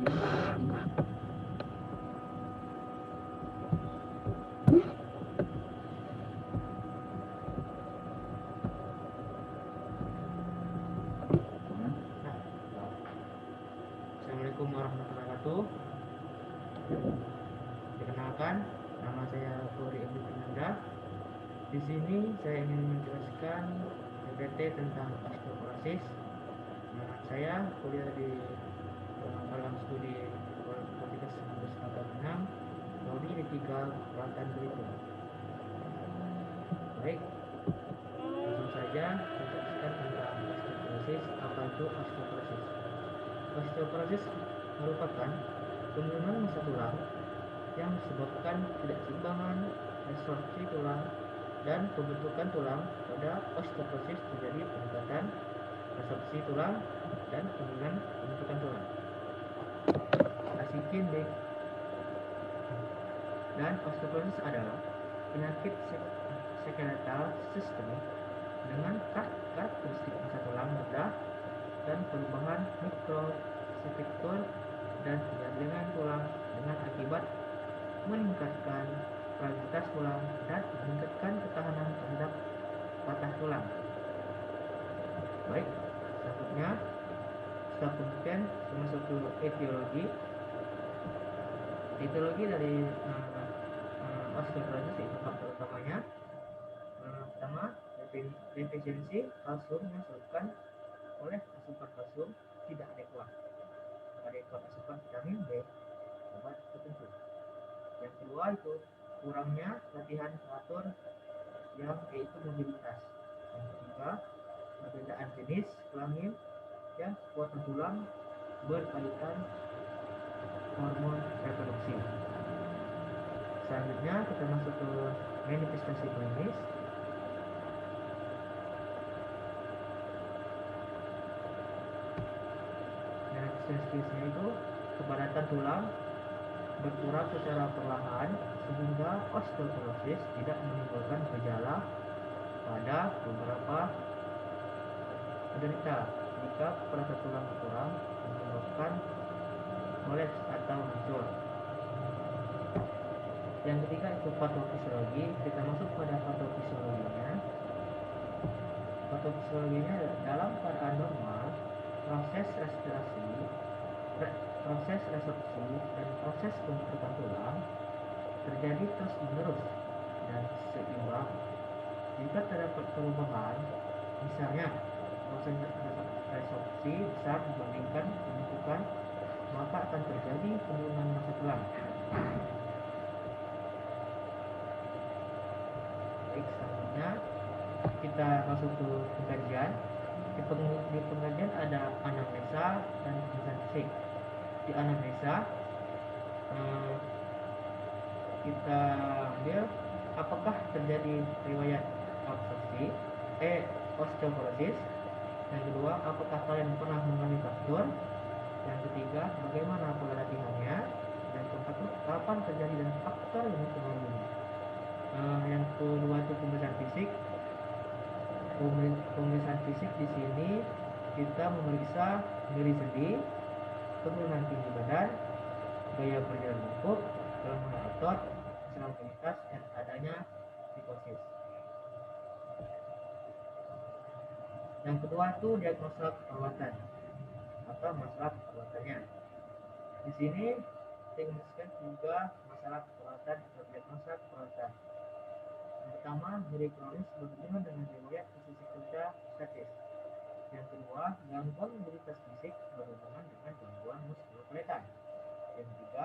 Assalamualaikum warahmatullahi wabarakatuh. Perkenalkan, nama saya Puri Ibu Fernanda. Di sini saya ingin menjelaskan PPT tentang osteoporosis. Saya kuliah di dalam studi Politeknik 1986, prodi D3 Keperawatan Belitung. Baik, langsung saja kita jelaskan tentang osteoporosis. Apa itu osteoporosis? Osteoporosis merupakan penurunan massa tulang yang disebabkan ketidakseimbangan resorpsi tulang dan pembentukan tulang. Pada osteoporosis terjadi peningkatan resorpsi tulang dan penurunan pembentukan tulang. Asikin B. Dan osteoporosis adalah penyakit skeletal sistemik dengan karakteristik massa tulang rendah dan perubahan mikrostruktur dan jaringan tulang dengan akibat meningkatkan fragilitas tulang dan meningkatkan ketahanan terhadap patah tulang. Baik, selanjutnya setelah kemudian masuk ke etiologi. Etiologi dari osteoporosis itu faktor utamanya. Pertama, defisiensi kalsium yang disebabkan oleh asupan kalsium tidak adekuat asupan vitamin B obat tertentu. Yang kedua itu kurangnya latihan teratur yaitu mobilitas. Yang ketiga, perbedaan jenis kelamin dan kekuatan tulang berkaitan hormon reproduksi. Selanjutnya kita masuk ke manifestasi klinis. Manifestasinya itu kepadatan tulang berkurang secara perlahan sehingga osteoporosis tidak menimbulkan gejala pada beberapa penderita. Jika kepadatan tulang berkurang menyebabkan kolaps atau hancur. Yang ketiga itu patofisiologi. Kita masuk pada patofisiologinya. Patofisiologinya dalam keadaan normal, proses respirasi, proses resorpsi dan proses pembentukan tulang terjadi terus menerus dan seimbang. Jika terdapat perubahan, misalnya proses resorpsi besar dibandingkan pembentukan, maka akan terjadi penurunan massa tulang. Baik, selanjutnya kita masuk ke pengkajian. Di pengkajian ada anamnesa dan pemeriksaan fisik. Di anamnesa kita ambil apakah terjadi riwayat osteoporosis. Yang kedua, apakah kalian pernah mengalami fraktur. Yang ketiga, bagaimana pola latihannya. Yang keempat, kapan terjadi dan faktor yang mempengaruhinya. Yang kedua itu pemeriksaan fisik. Pemeriksaan fisik di sini kita memeriksa nyeri sendi, penurunan tinggi badan, gaya berjalan bungkuk, kelemahan otot, mobilitas, dan adanya psikosis. Yang kedua itu diagnosa perawatan atau masalah perawatannya. Di sini diagnoskan juga masalah perawatan atau diagnosa perawatan. Yang pertama, nyeri kronis berhubungan dengan riwayat posisi kerja statis. Yang kedua, gangguan mobilitas fisik berhubungan dengan gangguan muskuloskeletal. Yang ketiga,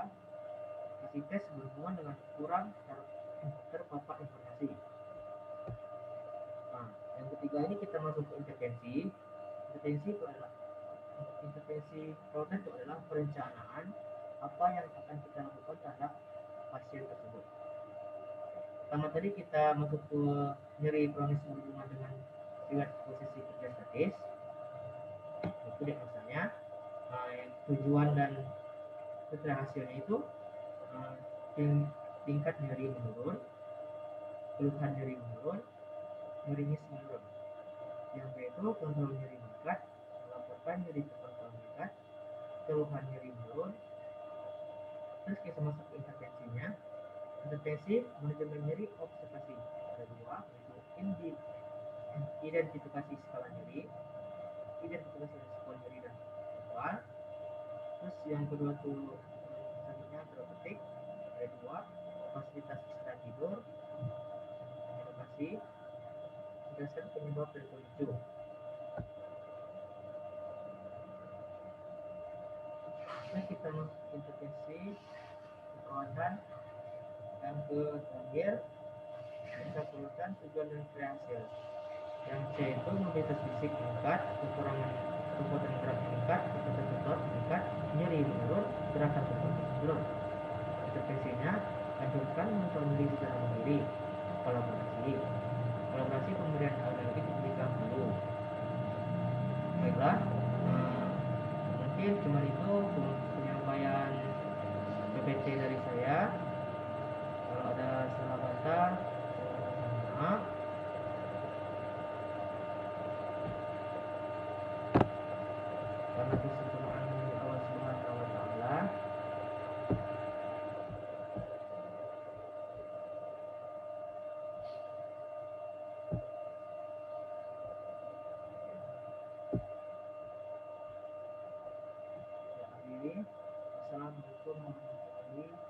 psikites berhubungan dengan kurang terpapar informasi. Nah, yang ketiga ini kita masuk ke intervensi. Intervensi perawatan itu adalah perencanaan apa yang akan kita lakukan terhadap pasien tersebut. Pertama tadi kita masuk ke nyeri kronis berhubungan dengan riwayat posisi kerja statis. Itu diagnosanya. Yang tujuan dan hasilnya itu tingkat nyeri menurun, keluhan nyeri menurun, nyeri menurun. Yang itu kontrol nyeri meningkat, melaporkan nyeri terkontrol meningkat, keluhan nyeri menurun, Terus kita masuk ke intervensinya. Intervensi manajemen nyeri observasi ada dua, yaitu identifikasi skala nyeri, identifikasi skala nyeri dan tebal. Terus yang kedua tuh selanjutnya terapeutik ada dua, fasilitas istirahat tidur, edukasi, jelaskan penyebab dan pemicu. Nah, kita masuk intervensi perawatan yang terakhir, kita perawatan tujuan dan kreasi. Yang C itu mobilitas fisik meningkat, kekurangan kekuatan gerak meningkat, kekuatan otot meningkat, nyeri menurun, gerakan tubuh menurun. Intervensinya anjurkan memperoleh secara mandiri, kolaborasi pemberian analgetik diberikan dulu. Baiklah, mungkin cuma itu penyampaian PPT dari saya. Kalau ada salah kata, maaf. Karena kesempurnaan dari Allah Subhanahu wa Ta'ala. Assalamualaikum warahmatullahi wabarakatuh.